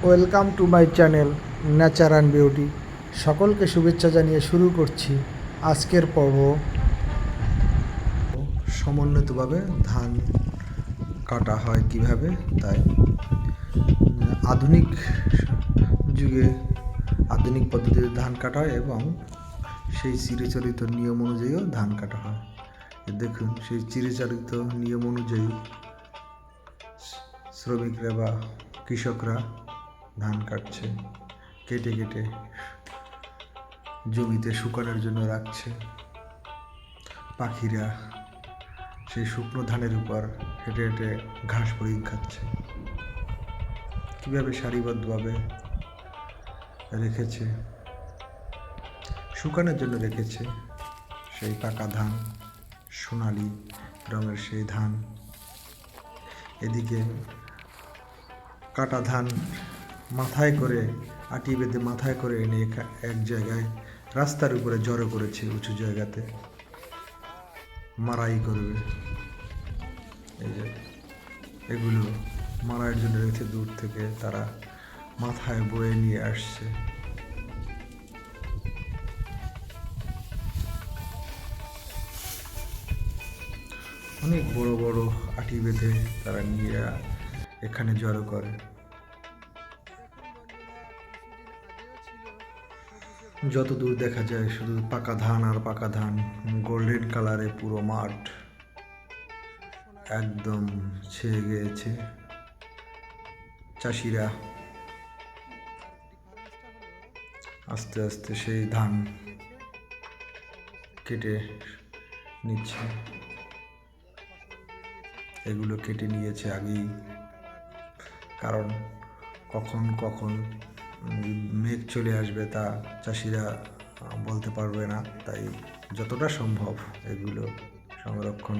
Welcome to my channel nature and beauty. সকলকে শুভেচ্ছা জানিয়ে শুরু করছি আজকের পর্ব। সমন্বিতভাবে ধান কাটা হয় কিভাবে, তাই আধুনিক যুগে আধুনিক পদ্ধতিতে ধান কাটা হয় এবং সেই চিরাচরিত নিয়ম অনুযায়ীও ধান কাটা হয়। দেখুন, সেই চিরাচরিত নিয়ম অনুযায়ী শ্রমিকরা বা কৃষকরা ধান কাটছে, কেটে কেটে জমিতে শুকানোর জন্য রাখছে। পাখিরা সেই শুকনো ধানের উপর হেঁটে হেঁটে ঘাস ফড়িং খাচ্ছে। কীভাবে সারিবদ্ধভাবে রেখেছে, শুকানোর জন্য রেখেছে সেই পাকা ধান, সোনালি রঙের সেই ধান। এদিকে কাটা ধান মাথায় করে, আটি বেঁধে মাথায় করে এনে এক জায়গায় রাস্তার উপরে জড়ো করেছে, উঁচু জায়গাতে মাড়াই করবে। এই যে এগুলো মাড়াইয়ের জন্য রেখে দূর থেকে তারা মাথায় বয়ে নিয়ে আসছে। অনেক বড় বড় আটি বেঁধে তারা নিয়ে এখানে জড়ো করে। যত দূর দেখা যায় শুধু পাকা ধান আর পাকা ধান, গোল্ডেন কালারে পুরো মাঠ একদম ছেয়ে গিয়েছে। চাষিরা আস্তে আস্তে সেই ধান কেটে নিচ্ছে। এগুলো কেটে নিয়েছে আগেই, কারণ কখন কখন মেঘ চলে আসবে তা চাষিরা বলতে পারবে না, তাই যতটা সম্ভব এগুলো সংরক্ষণ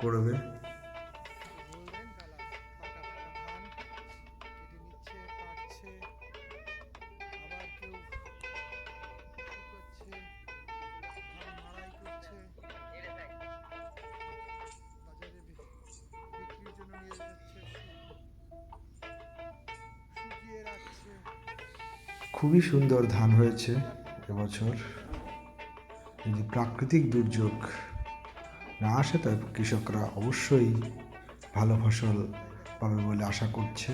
করবে। খুবই সুন্দর ধান হয়েছে এবছর। যদি প্রাকৃতিক দুর্যোগ না আসে তবে কৃষকরা অবশ্যই ভালো ফসল পাবে বলে আশা করছে।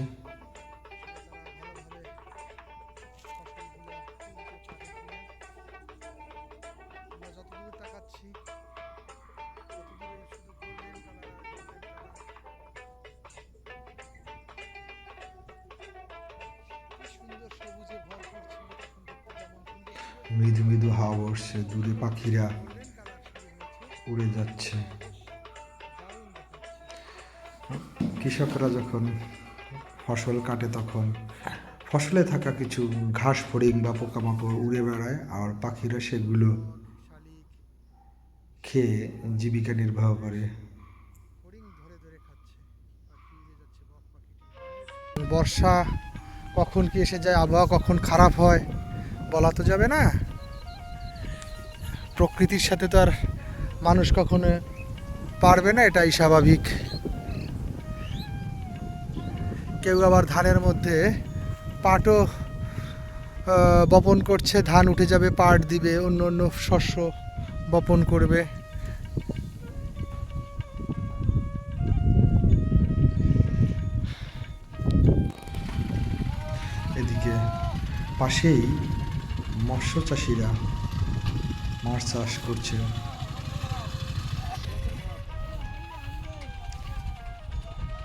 মৃদু মৃদু হাওয়া বসছে, দূরে পাখিরা উড়ে যাচ্ছে। কৃষকরা যখন ফসল কাটে তখন ফসলে থাকা কিছু ঘাস ফড়িং বা পোকামাকড় উড়ে বেড়ায়, আর পাখিরা সেগুলো খেয়ে জীবিকা নির্বাহ করে। বর্ষা কখন কি এসে যায়, আবহাওয়া কখন খারাপ হয় বলা তো যাবে না। প্রকৃতির সাথে তো আর মানুষ কখনো পারবে না, এটাই স্বাভাবিক। কেউ আবার ধানের মধ্যে পাটও বপন করছে, ধান উঠে যাবে পাট দিবে, অন্য অন্য শস্য বপন করবে। এদিকে পাশেই মৎস্য চাষিরা মাছ চাষ করছে।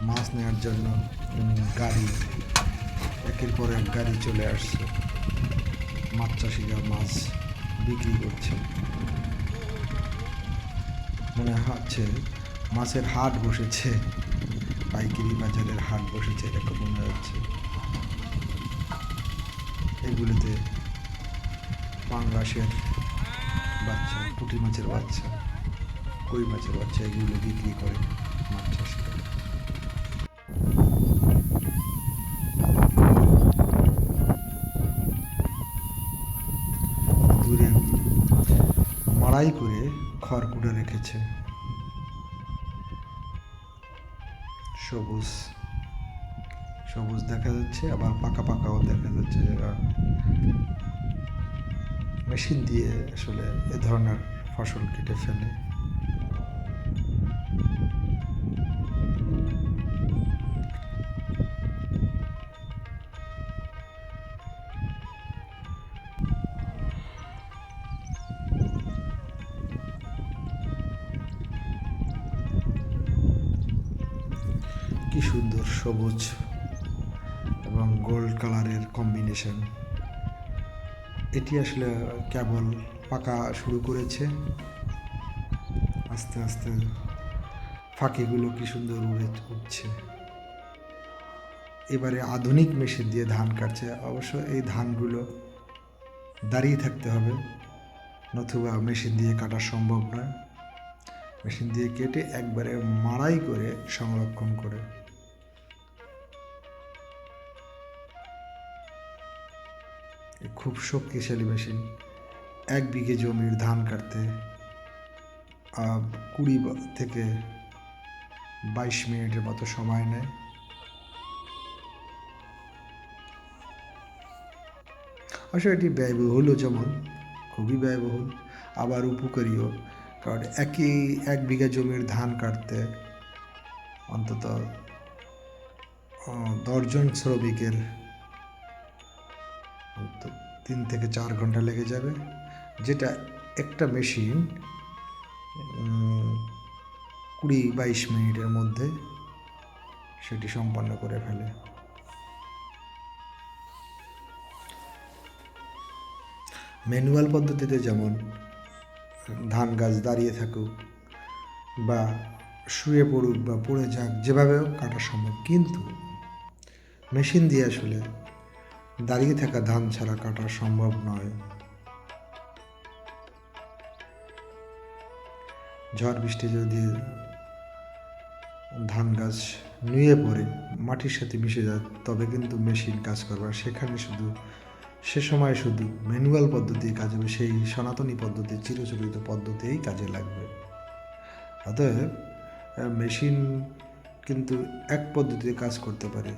মাছ নেওয়ার জন্য গাড়ি, একের পর এক গাড়ি চলে আসছে। মাছ চাষিরা মাছ বিক্রি করছে। মনে হচ্ছে মাছের হাট বসেছে, পাইকারি বাজারের হাট বসেছে এরকম মনে হচ্ছে। এগুলিতে পাঙ্গাসের বাচ্চা, পুঁটি মাছের বাচ্চা, কই মাছের বাচ্চা এগুলো বিক্রি করে মাছ চাষিরা। দূরে মাড়াই করে খড়কুটো রেখেছে, সবুজ সবুজ দেখা যাচ্ছে, আবার পাকা পাকাও দেখা যাচ্ছে। মেশিন দিয়ে আসলে এ ধরনের ফসল কেটে ফেলে। কি সুন্দর সবুজ এবং গোল্ড কালারের কম্বিনেশন। এটি আসলে কেবল পাকা শুরু করেছে, আস্তে আস্তে ফাঁকিগুলো কি সুন্দর উঠছে। এবারে আধুনিক মেশিন দিয়ে ধান কাটছে। অবশ্য এই ধানগুলো দাঁড়িয়ে থাকতে হবে, নতুবা মেশিন দিয়ে কাটা সম্ভব নয়। মেশিন দিয়ে কেটে একবারে মাড়াই করে সংরক্ষণ করে। খুব শক্তিশালী মেশিন। 1 বিঘে জমির ধান কাটতে 20 থেকে 22 মিনিটের মতো সময় নেয়। আসলে এটি ব্যয়বহুলও, যেমন খুবই ব্যয়বহুল, আবার উপকারীও। কারণ 1 বিঘা জমির ধান কাটতে অন্তত 10 জন শ্রমিকের 3 থেকে 4 ঘন্টা লেগে যাবে, যেটা একটা মেশিন 20-22 মিনিটের মধ্যে সেটি সম্পন্ন করে ফেলে। ম্যানুয়াল পদ্ধতিতে যেমন ধান গাছ দাঁড়িয়ে থাকুক বা শুয়ে পড়ুক বা পড়ে যাক, যেভাবেও কাটা সম্ভব, কিন্তু মেশিন দিয়ে আসলে দাঁড়িয়ে থাকা ধান ছাড়া কাটা সম্ভব নয়। ঝড় বৃষ্টি যদি ধান গাছ নুয়ে পড়ে মাটির সাথে মিশে যায়, তবে কিন্তু মেশিন কাজ করবে। সে সময় শুধু ম্যানুয়াল পদ্ধতি কাজ হবে, সেই সনাতনী পদ্ধতি, চিরচরিত পদ্ধতিই কাজে লাগবে। অতএব মেশিন কিন্তু এক পদ্ধতিতে কাজ করতে পারে,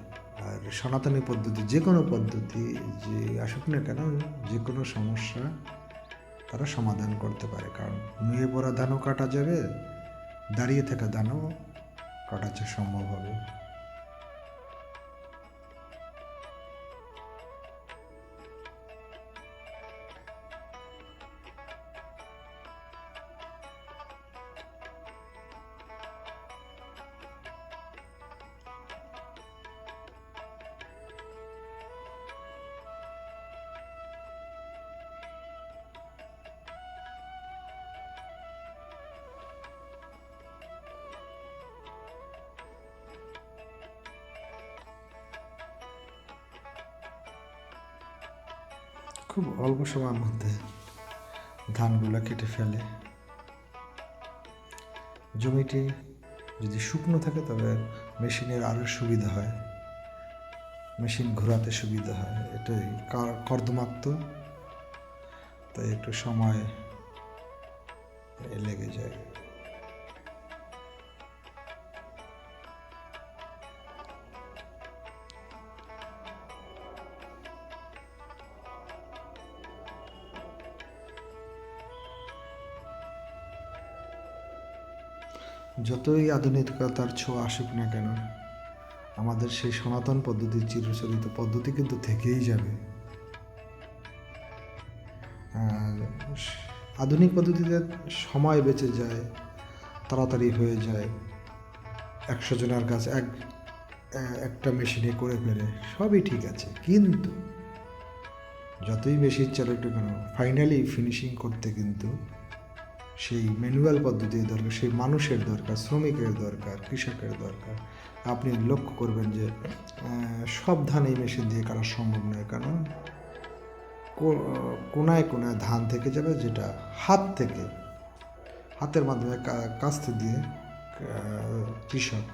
আর সনাতনী পদ্ধতি, যে কোনো পদ্ধতি যে আসুক না কেন, যে কোনো সমস্যা তারা সমাধান করতে পারে। কারণ নুয়ে পড়া ধানও কাটা যাবে, দাঁড়িয়ে থাকা ধানও কাটা সম্ভব হবে। খুব অল্প সময়ের মধ্যে ধানগুলো কেটে ফেলে। জমিটি যদি শুকনো থাকে তবে মেশিনের আরও সুবিধা হয়, মেশিন ঘোরাতে সুবিধা হয়। এটাই কর্দমাক্ত, তাই একটু সময় লেগে যায়। যতই আধুনিকতার ছোঁয়া আসুক না কেন, আমাদের সেই সনাতন পদ্ধতির চিরচরিত পদ্ধতি কিন্তু থেকেই যাবে। আধুনিক পদ্ধতিতে সময় বেঁচে যায়, তাড়াতাড়ি হয়ে যায়, 100 জনের কাজ একটা মেশিনে করে ফেলে, সবই ঠিক আছে। কিন্তু যতই মেশিন চালুক না কেন, ফাইনালি ফিনিশিং করতে কিন্তু সেই ম্যানুয়াল পদ্ধতির দরকার, সেই মানুষের দরকার, শ্রমিকের দরকার, কৃষকের দরকার। আপনি লক্ষ্য করবেন যে সব ধান এই মেশিন দিয়ে কাটা সম্ভব নয়, কারণ কোনায় কোনায় ধান থেকে যাবে, যেটা হাতের মাধ্যমে কাস্তে দিয়ে কৃষক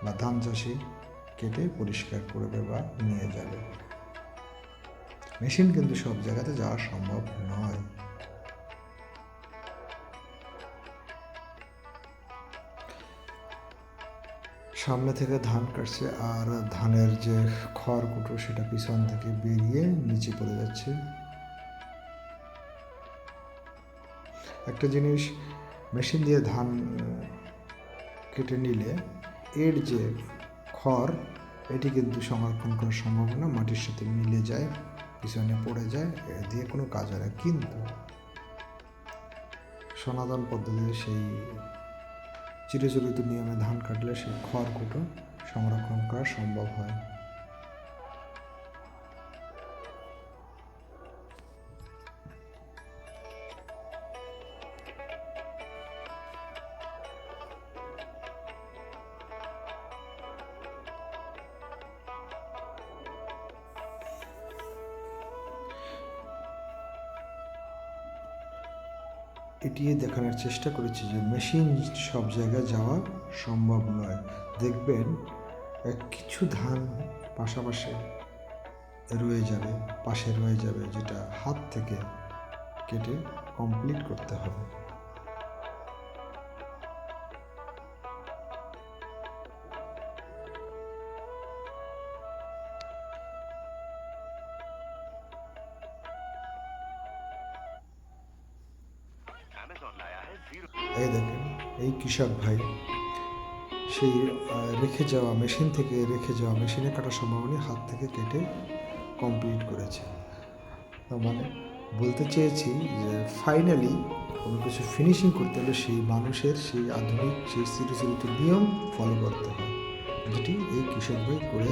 বা ধান চাষি কেটে পরিষ্কার করবে বা নিয়ে যাবে। মেশিন কিন্তু সব জায়গাতে যাওয়া সম্ভব নয়। সামনে থেকে ধান কাটছে আর ধানের যে খড়কুটো সেটা পিছন থেকে বেরিয়ে নিচে পড়ে যাচ্ছে। একটা জিনিস, মেশিন দিয়ে ধান কেটে নিলে এর যে খড় এটি কিন্তু সংরক্ষণ করা সম্ভব না, মাটির সাথে মিলে যায়, পিছনে পড়ে যায়, এ দিয়ে কোনো কাজ হয় না। কিন্তু সনাতন পদ্ধতিতে সেই চিরাচরিত নিয়মে ধান কাটলে সেই খড়কুটো সংরক্ষণ করা সম্ভব হয়। এটি দেখানোর চেষ্টা করেছি যে মেশিন সব জায়গায় যাওয়া সম্ভব নয়। দেখবেন কিছু ধান পাশাপাশি পাশে রয়ে যাবে, যেটা হাত থেকে কেটে কমপ্লিট করতে হবে। এই দেখেন, এই কৃষক ভাই সেই মেশিনে কাটার সম্ভাবনা হাত থেকে কেটে কমপ্লিট করেছে। তার মানে বলতে চেয়েছি যে ফাইনালি কোনো কিছু ফিনিশিং করতে হলে সেই মানুষের সেই আধুনিক সেই চিরাচরিত নিয়ম ফলো করতে হয়, যেটি এই কৃষক ভাই করে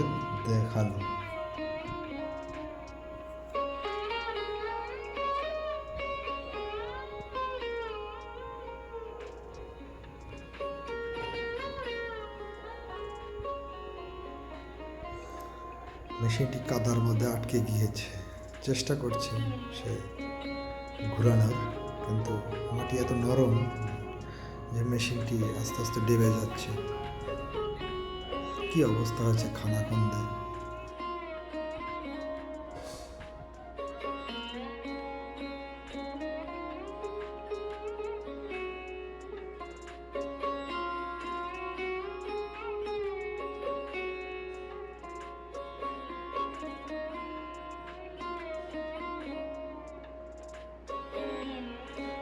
দেখালো। মেশিনটি কাদার মধ্যে আটকে গিয়েছে, চেষ্টা করছে সে ঘোরানোর, কিন্তু মাটি এত নরম যে মেশিনটি আস্তে আস্তে ডেবে যাচ্ছে। কি অবস্থা হয়েছে খানাখন্দে।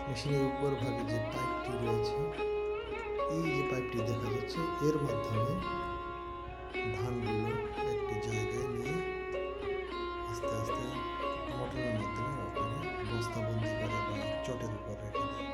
মেশিনের উপর ভাগে যে পাইপটি রয়েছে, এই যে পাইপটি দেখা যাচ্ছে, এর মাধ্যমে ধানগুলো একটি জায়গায় নিয়ে আস্তে আস্তে মোটরের মাধ্যমে ওখানে বস্তাবন্দি করে বা চটের উপর রেখে দেয়।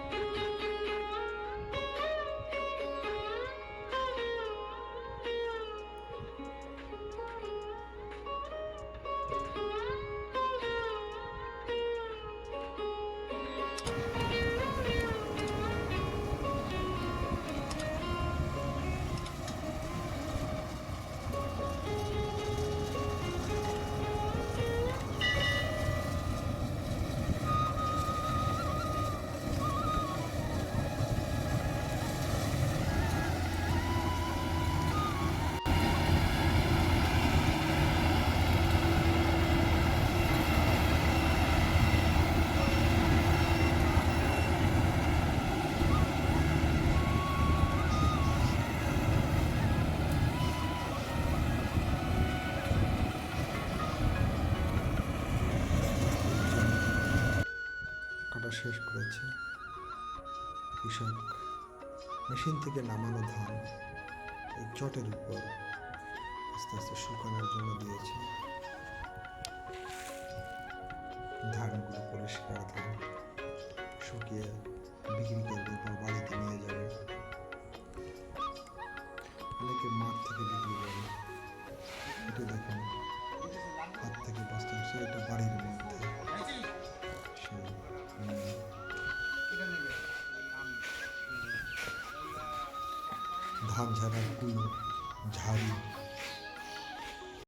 কাটা শেষ করেছে কৃষক। মেশিন থেকে নামানো ধান এই চটের উপর আস্তে আস্তে শুকানোর জন্য দিয়েছে। ধানগুলো পরিষ্কার ধান শুকিয়ে বিক্রি করবে বা বাড়িতে নিয়ে যাবে। অনেকে মাঠ থেকে বিক্রি করে। এটা দেখুন, হাত থেকে বস্তা আসছে, এটা বাড়ির মধ্যে ধান ঝাড়ার কুলো, ঝাড়ি